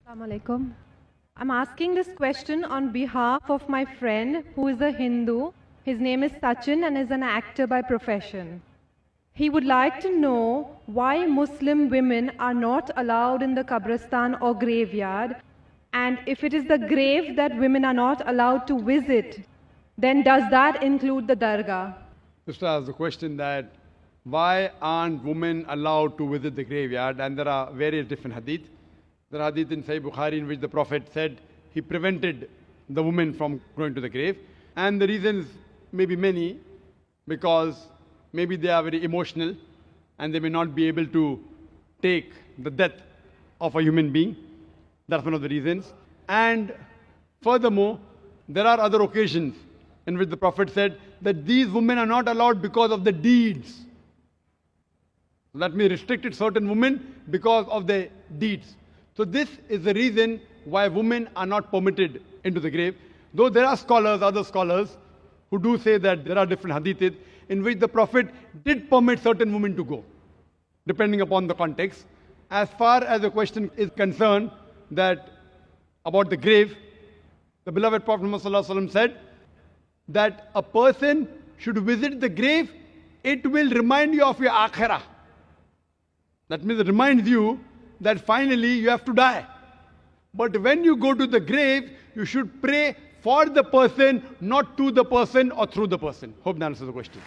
Assalamu alaikum. I'm asking this question on behalf of my friend who is a Hindu. His name is Sachin and is an actor by profession. He would like to know why Muslim women are not allowed in the Qabristan or graveyard, and if it is the grave that women are not allowed to visit, then does that include the dargah? Just asked the question that why aren't women allowed to visit the graveyard? And there are various different hadith. There are hadith in Sahih Bukhari in which the Prophet said he prevented the women from going to the grave. And the reasons may be many, because maybe they are very emotional and they may not be able to take the death of a human being. That's one of the reasons. And furthermore, there are other occasions in which the Prophet said that these women are not allowed because of the deeds. That may restricted certain women because of their deeds. So this is the reason why women are not permitted into the grave. Though there are scholars, other scholars, who do say that there are different hadiths in which the Prophet did permit certain women to go, depending upon the context. As far as the question is concerned that about the grave, the beloved Prophet Muhammad said that a person should visit the grave, it will remind you of your akhirah. That means it reminds you that finally you have to die. But when you go to the grave, you should pray for the person, not to the person or through the person. Hope that answers the question.